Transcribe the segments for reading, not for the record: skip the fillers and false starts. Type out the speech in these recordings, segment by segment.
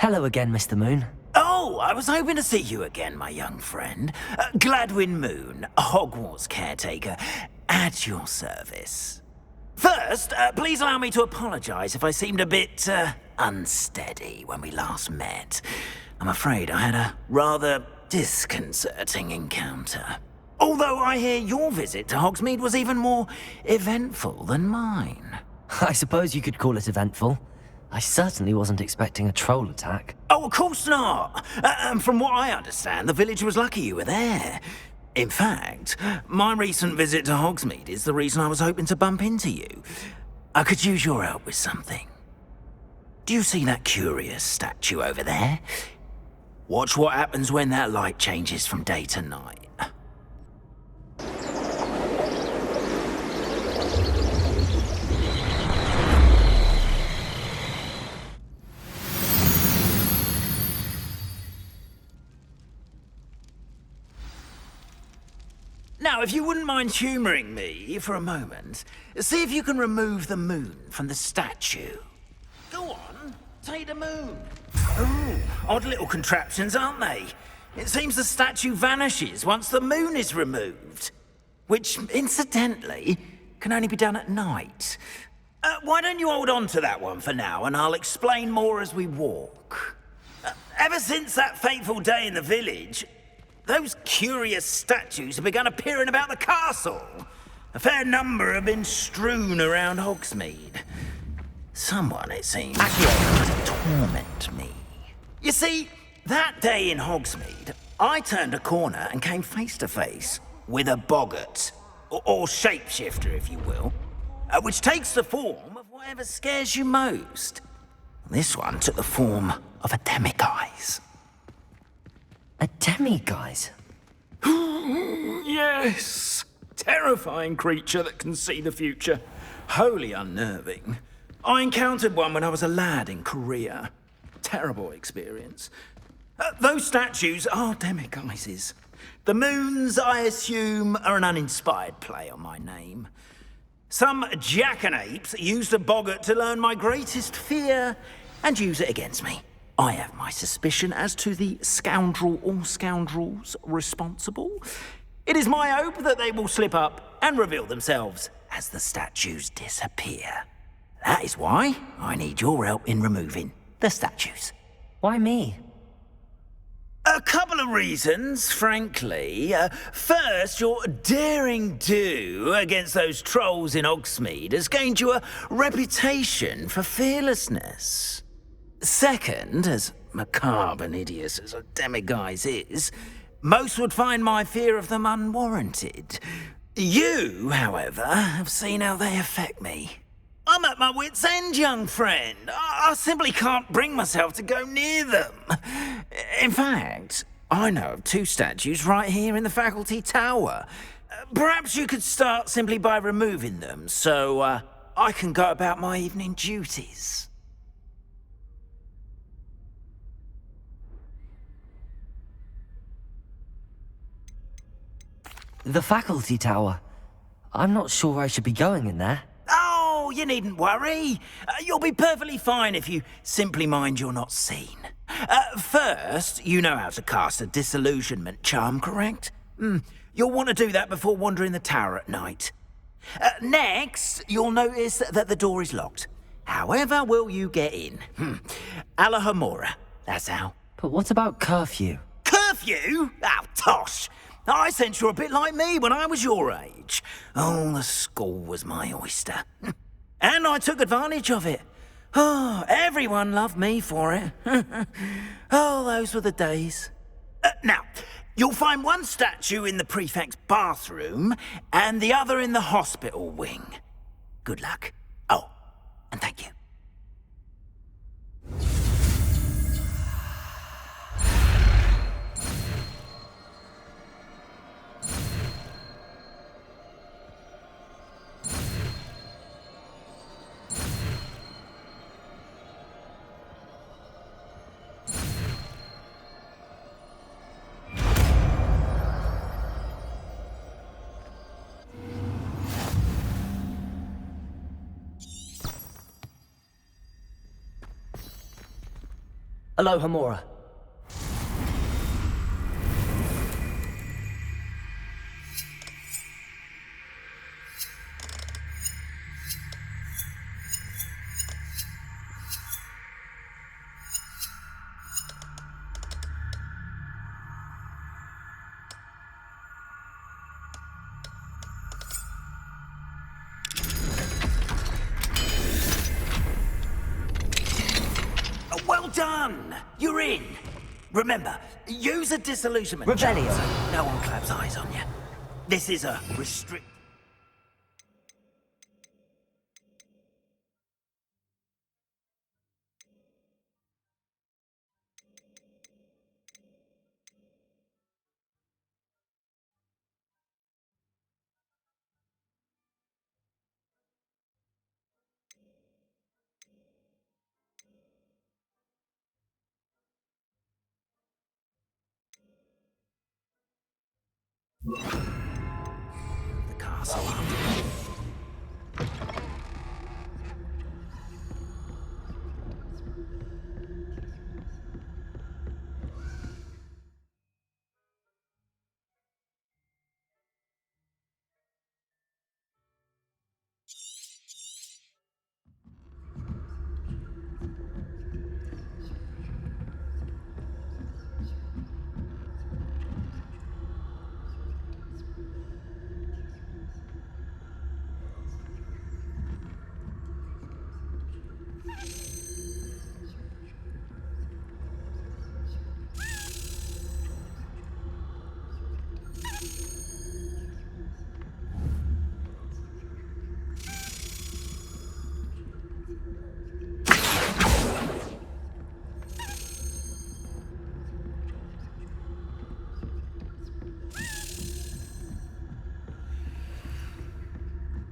Hello again, Mr. Moon. Oh, I was hoping to see you again, my young friend. Gladwin Moon, Hogwarts caretaker, at your service. First, please allow me to apologize if I seemed a bit, unsteady when we last met. I'm afraid I had a rather disconcerting encounter. Although I hear your visit to Hogsmeade was even more eventful than mine. I suppose you could call it eventful. I certainly wasn't expecting a troll attack. Oh, of course not. From what I understand, the village was lucky you were there. In fact, my recent visit to Hogsmeade is the reason I was hoping to bump into you. I could use your help with something. Do you see that curious statue over there? Watch what happens when that light changes from day to night. Now, if you wouldn't mind humouring me for a moment, see if you can remove the moon from the statue. Go on, take the moon. Ooh, odd little contraptions, aren't they? It seems the statue vanishes once the moon is removed. Which, incidentally, can only be done at night. Why don't you hold on to that one for now, and I'll explain more as we walk. Ever since that fateful day in the village, those curious statues have begun appearing about the castle. A fair number have been strewn around Hogsmeade. Someone, it seems, actually tried to torment me. You see, that day in Hogsmeade, I turned a corner and came face to face with a boggart, or shapeshifter, if you will, which takes the form of whatever scares you most. This one took the form of a demiguise. A demiguise? Yes! Terrifying creature that can see the future. Wholly unnerving. I encountered one when I was a lad in Korea. Terrible experience. Those statues are demiguises. The moons, I assume, are an uninspired play on my name. Some jackanapes used a boggart to learn my greatest fear and use it against me. I have my suspicion as to the scoundrel or scoundrels responsible. It is my hope that they will slip up and reveal themselves as the statues disappear. That is why I need your help in removing the statues. Why me? A couple of reasons, frankly. First, your daring do against those trolls in Hogsmeade has gained you a reputation for fearlessness. Second, as macabre and hideous as a demiguise is, most would find my fear of them unwarranted. You, however, have seen how they affect me. I'm at my wit's end, young friend. I simply can't bring myself to go near them. In fact, I know of two statues right here in the faculty tower. Perhaps you could start simply by removing them, so I can go about my evening duties. The faculty tower. I'm not sure I should be going in there. Oh, you needn't worry. You'll be perfectly fine if you simply mind you're not seen. First, you know how to cast a disillusionment charm, correct? You'll want to do that before wandering the tower at night. Next, you'll notice that the door is locked. However will you get in? Alahomora, that's how. But what about curfew? Curfew? Oh, tosh! I sense you're a bit like me when I was your age. Oh, the school was my oyster. And I took advantage of it. Oh, everyone loved me for it. Oh, those were the days. Now, you'll find one statue in the prefect's bathroom and the other in the hospital wing. Good luck. Oh, and thank you. Aloha, Mora. Well done! You're in! Remember, use a disillusionment Revelio. chart so no one claps eyes on you. This is a restrict... The castle.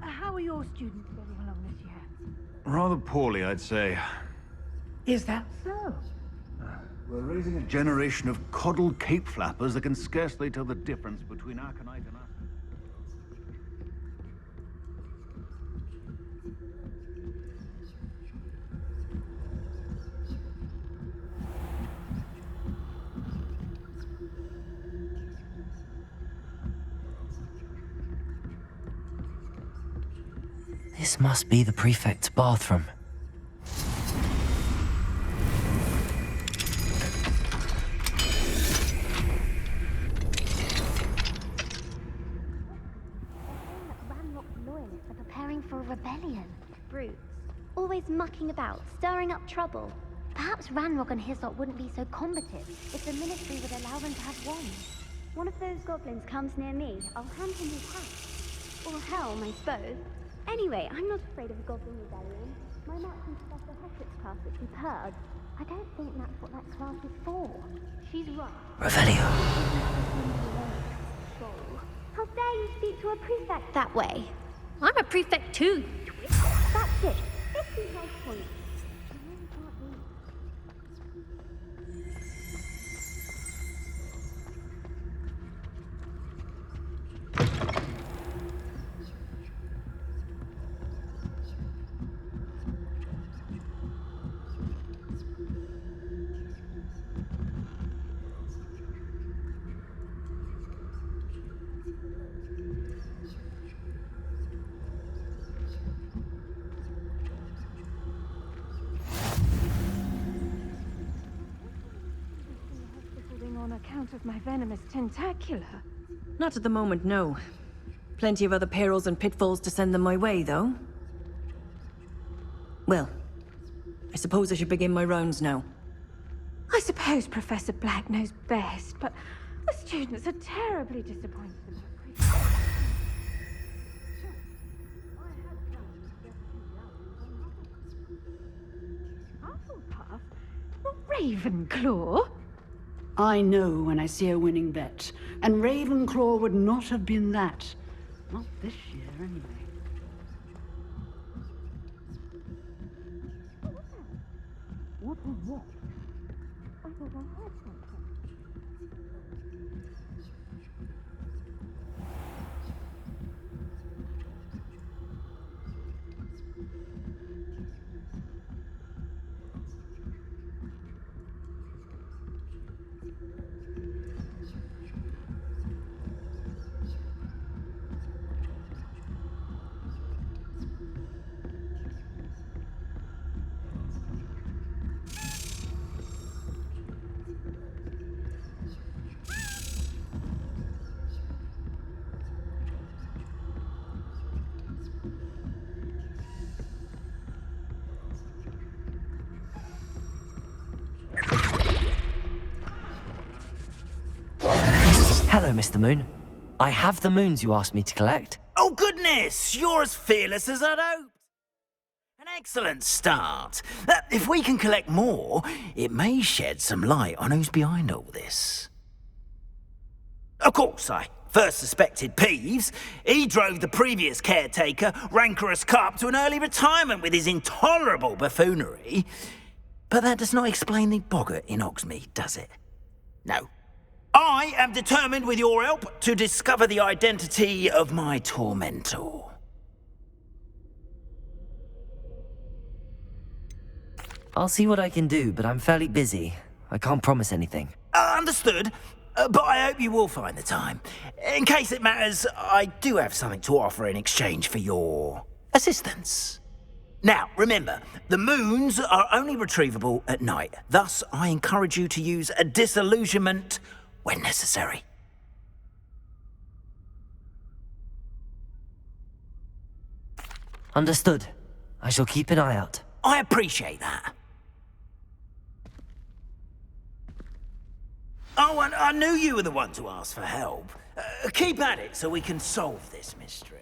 How are your students getting along this year? Rather poorly, I'd say. Is that so? We're raising a generation of coddled cape flappers that can scarcely tell the difference between Arcanite and us. This must be the prefect's bathroom. Ranrock's loyalists are preparing for a rebellion. Brutes. Always mucking about, stirring up trouble. Perhaps Ranrock and his lot wouldn't be so combative if the ministry would allow them to have wands. One of those goblins comes near me, I'll hand him his hat. Or helm, I suppose. Anyway, I'm not afraid of a goblin rebellion. My marching Professor Hogwarts class is superb. I don't think that's what that class is for. She's right. Revelio. How dare you speak to a prefect that way? I'm a prefect too. That's it. 50 health points. I really can't read. On account of my venomous tentacular. Not at the moment, no. Plenty of other perils and pitfalls to send them my way, though. Well, I suppose I should begin my rounds now. I suppose Professor Black knows best, but the students are terribly disappointed about prefect. Hufflepuff? Not Ravenclaw? I know when I see a winning bet, and Ravenclaw would not have been that. Not this year, anyway. What was what? I thought I heard something. Hello, Mr. Moon. I have the moons you asked me to collect. Oh, goodness! You're as fearless as I'd hoped. An excellent start. If we can collect more, it may shed some light on who's behind all this. Of course, I first suspected Peeves. He drove the previous caretaker, Rancorous Carp, to an early retirement with his intolerable buffoonery. But that does not explain the boggart in Hogsmeade, does it? No. I am determined, with your help, to discover the identity of my tormentor. I'll see what I can do, but I'm fairly busy. I can't promise anything. Understood. But I hope you will find the time. In case it matters, I do have something to offer in exchange for your assistance. Now, remember, the moons are only retrievable at night. Thus, I encourage you to use a disillusionment when necessary. Understood. I shall keep an eye out. I appreciate that. Oh, and I knew you were the one to ask for help. Keep at it so we can solve this mystery.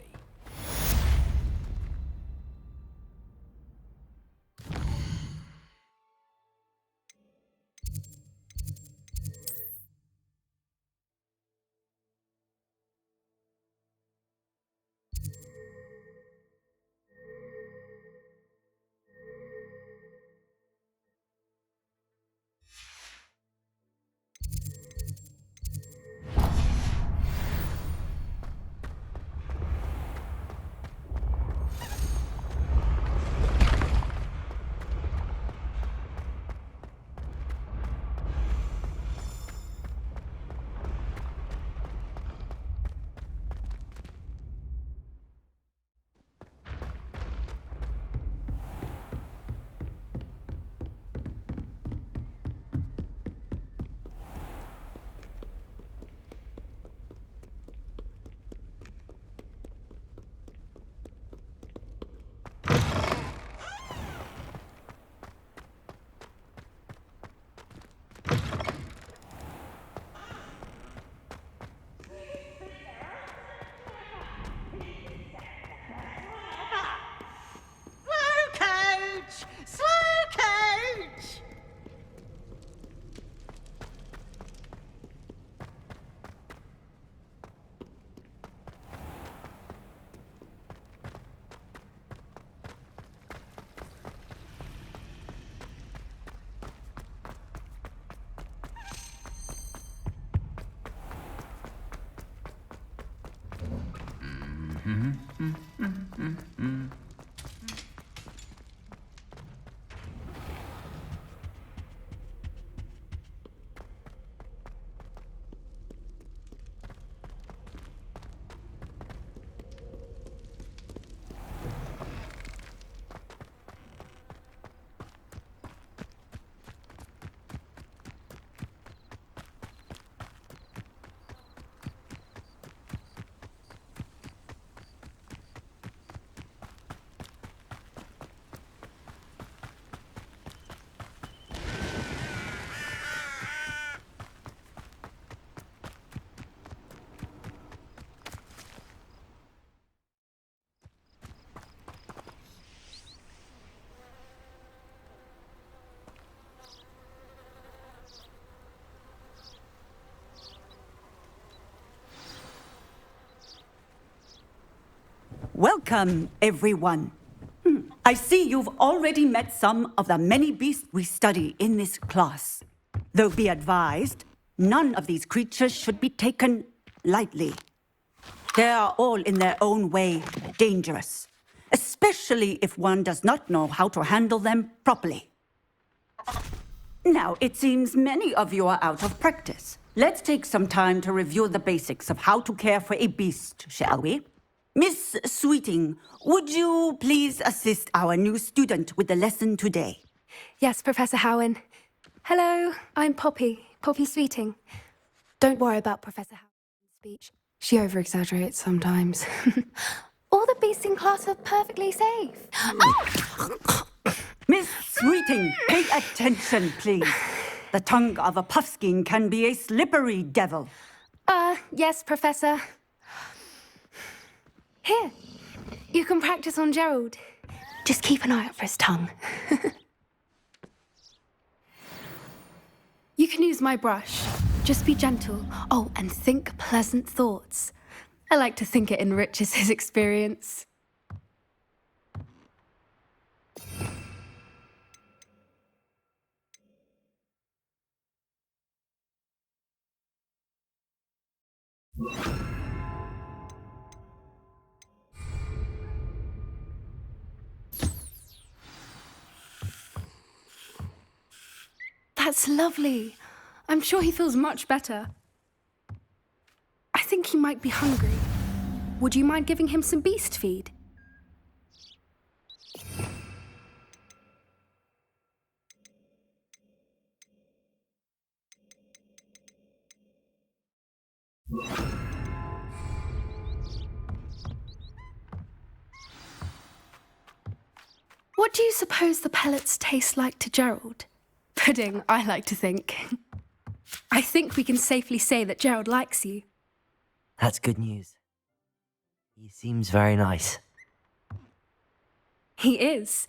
Welcome, everyone. I see you've already met some of the many beasts we study in this class. Though be advised, none of these creatures should be taken lightly. They are all in their own way dangerous, especially if one does not know how to handle them properly. Now, it seems many of you are out of practice. Let's take some time to review the basics of how to care for a beast, shall we? Miss Sweeting, would you please assist our new student with the lesson today? Yes, Professor Howen. Hello, I'm Poppy Sweeting. Don't worry about Professor Howen's speech. She over-exaggerates sometimes. All the beasts in class are perfectly safe. Miss Sweeting, pay attention, please. The tongue of a puffskein can be a slippery devil. Yes, Professor. Here, you can practice on Gerald. Just keep an eye out for his tongue. You can use my brush. Just be gentle. Oh, and think pleasant thoughts. I like to think it enriches his experience. That's lovely. I'm sure he feels much better. I think he might be hungry. Would you mind giving him some beast feed? What do you suppose the pellets taste like to Gerald? Pudding, I like to think. I think we can safely say that Gerald likes you. That's good news. He seems very nice. He is.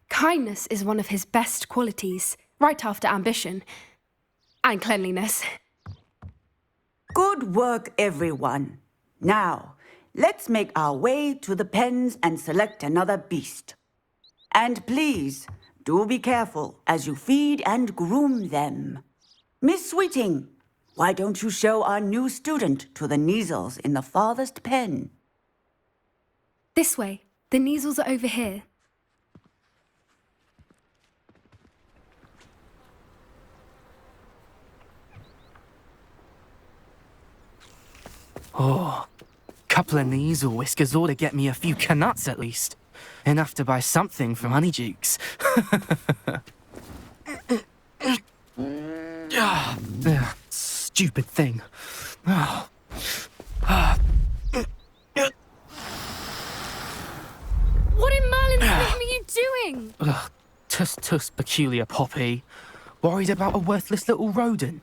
Kindness is one of his best qualities, right after ambition. And cleanliness. Good work, everyone. Now, let's make our way to the pens and select another beast. And please, do be careful as you feed and groom them. Miss Sweeting, why don't you show our new student to the Kneazles in the farthest pen? This way. The Kneazles are over here. Oh, couple of Kneazle whiskers ought to get me a few canuts at least. Enough to buy something from Honeydukes. Stupid thing. Oh. What in Merlin's name are you doing? Tuss, peculiar Poppy. Worried about a worthless little rodent.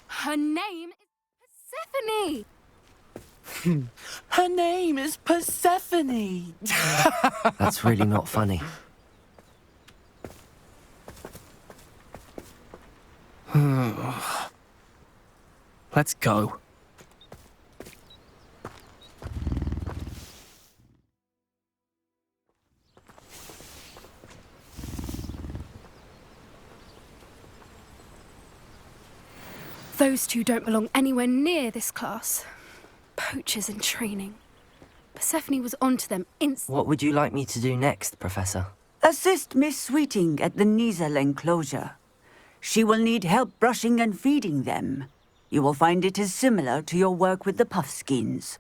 Her name is Persephone. Her name is Persephone. That's really not funny. Let's go. Those two don't belong anywhere near this class. Poachers in training. Persephone was onto them instantly. What would you like me to do next, Professor? Assist Miss Sweeting at the Kneazle enclosure. She will need help brushing and feeding them. You will find it is similar to your work with the Puffskins.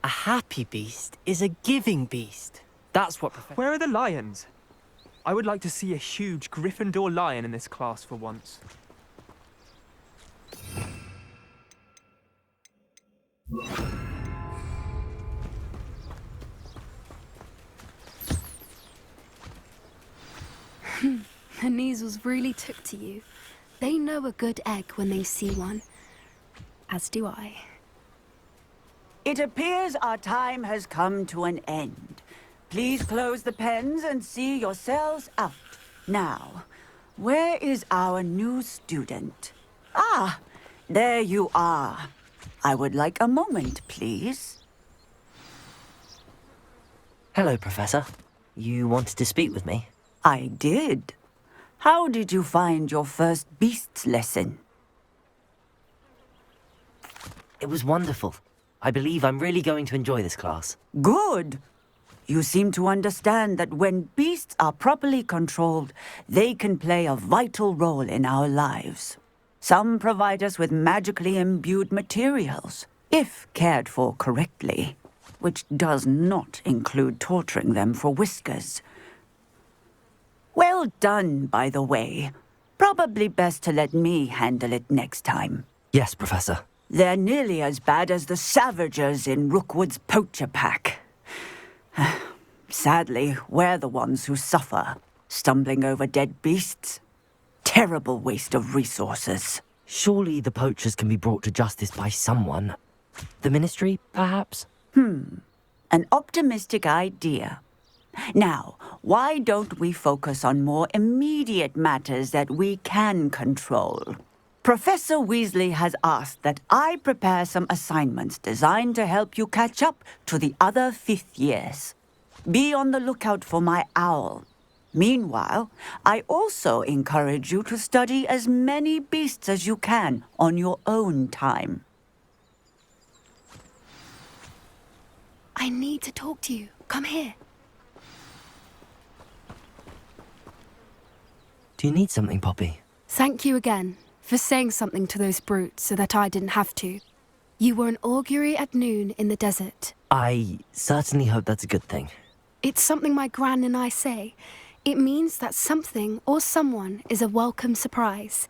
A happy beast is a giving beast. That's what Professor... Where are the lions? I would like to see a huge Gryffindor lion in this class for once. The Kneazles really took to you. They know a good egg when they see one. As do I. It appears our time has come to an end. Please close the pens and see yourselves out. Now, where is our new student? Ah, there you are. I would like a moment, please. Hello, Professor. You wanted to speak with me? I did. How did you find your first beasts lesson? It was wonderful. I believe I'm really going to enjoy this class. Good. You seem to understand that when beasts are properly controlled, they can play a vital role in our lives. Some provide us with magically imbued materials, if cared for correctly, which does not include torturing them for whiskers. Well done, by the way. Probably best to let me handle it next time. Yes, Professor. They're nearly as bad as the Savagers in Rookwood's poacher pack. Sadly, we're the ones who suffer, stumbling over dead beasts. Terrible waste of resources. Surely the poachers can be brought to justice by someone. The Ministry, perhaps? An optimistic idea. Now, why don't we focus on more immediate matters that we can control? Professor Weasley has asked that I prepare some assignments designed to help you catch up to the other fifth years. Be on the lookout for my owl. Meanwhile, I also encourage you to study as many beasts as you can on your own time. I need to talk to you. Come here. Do you need something, Poppy? Thank you again for saying something to those brutes so that I didn't have to. You were an augury at noon in the desert. I certainly hope that's a good thing. It's something my gran and I say. It means that something or someone is a welcome surprise.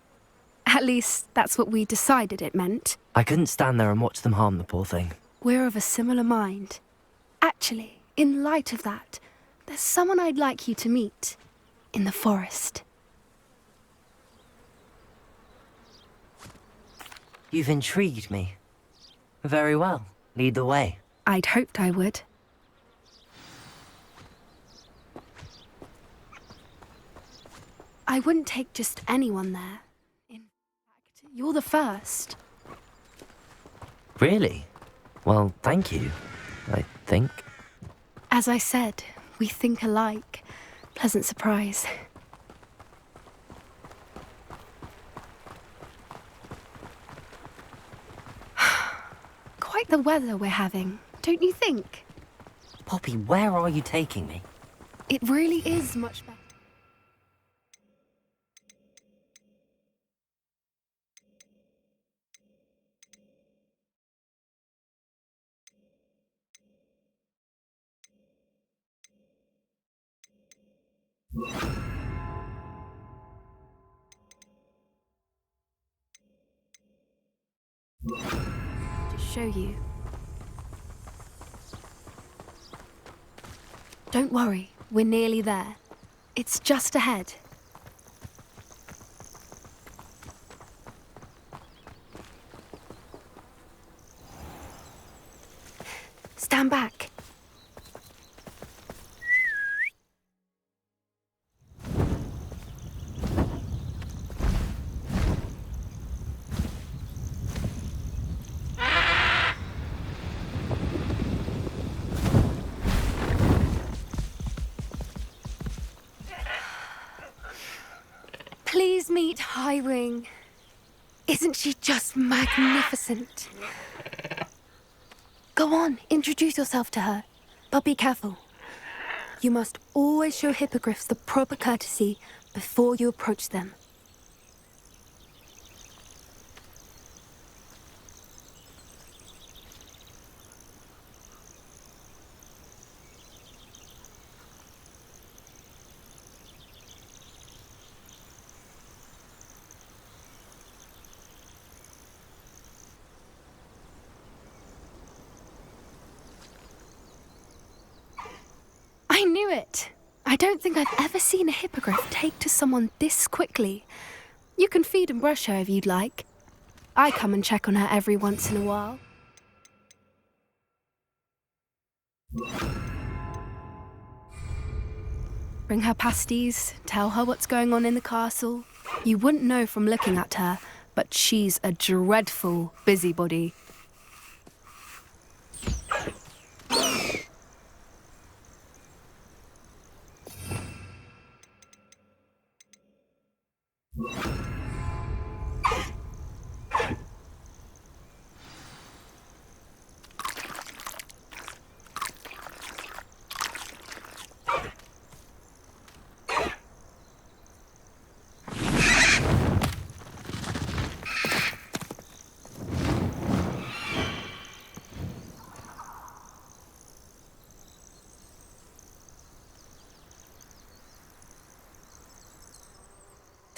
At least, that's what we decided it meant. I couldn't stand there and watch them harm the poor thing. We're of a similar mind. Actually, in light of that, there's someone I'd like you to meet. In the forest. You've intrigued me. Very well. Lead the way. I'd hoped I would. I wouldn't take just anyone there. In fact, you're the first. Really? Well, thank you, I think. As I said, we think alike. Pleasant surprise. Quite the weather we're having, don't you think? Poppy, where are you taking me? It really is much better. To show you. Don't worry, we're nearly there. It's just ahead. Stand back. Please meet Highwing. Isn't she just magnificent? Go on, introduce yourself to her. But be careful. You must always show hippogriffs the proper courtesy before you approach them. I knew it! I don't think I've ever seen a hippogriff take to someone this quickly. You can feed and brush her if you'd like. I come and check on her every once in a while. Bring her pasties, tell her what's going on in the castle. You wouldn't know from looking at her, but she's a dreadful busybody.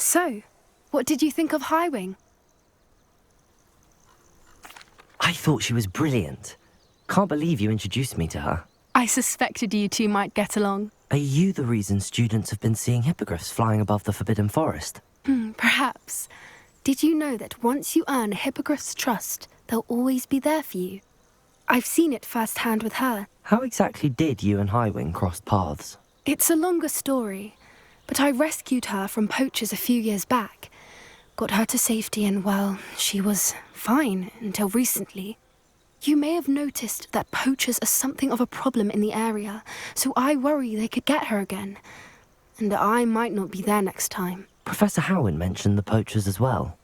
So, what did you think of Highwing? I thought she was brilliant. Can't believe you introduced me to her. I suspected you two might get along. Are you the reason students have been seeing hippogriffs flying above the Forbidden Forest? Perhaps. Did you know that once you earn a hippogriff's trust, they'll always be there for you? I've seen it firsthand with her. How exactly did you and Highwing cross paths? It's a longer story, but I rescued her from poachers a few years back. Got her to safety and, well, she was fine until recently. You may have noticed that poachers are something of a problem in the area, so I worry they could get her again. And I might not be there next time. Professor Howin mentioned the poachers as well.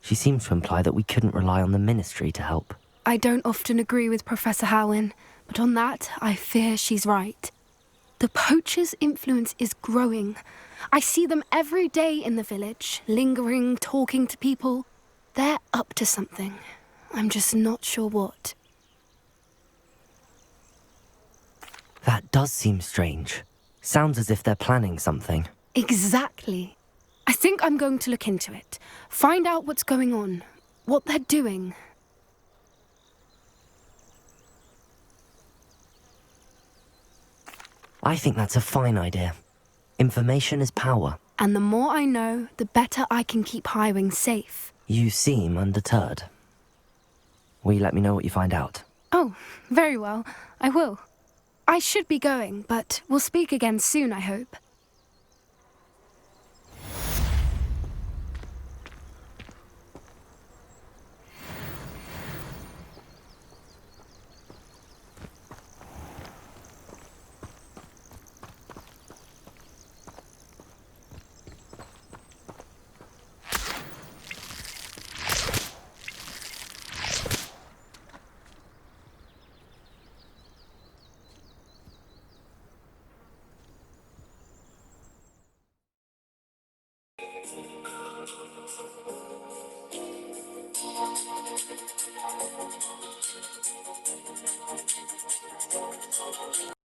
She seemed to imply that we couldn't rely on the Ministry to help. I don't often agree with Professor Howin, but on that, I fear she's right. The poachers' influence is growing. I see them every day in the village, lingering, talking to people. They're up to something. I'm just not sure what. That does seem strange. Sounds as if they're planning something. Exactly. I think I'm going to look into it. Find out what's going on, what they're doing. I think that's a fine idea. Information is power. And the more I know, the better I can keep Highwing safe. You seem undeterred. Will you let me know what you find out? Oh, very well. I will. I should be going, but we'll speak again soon, I hope.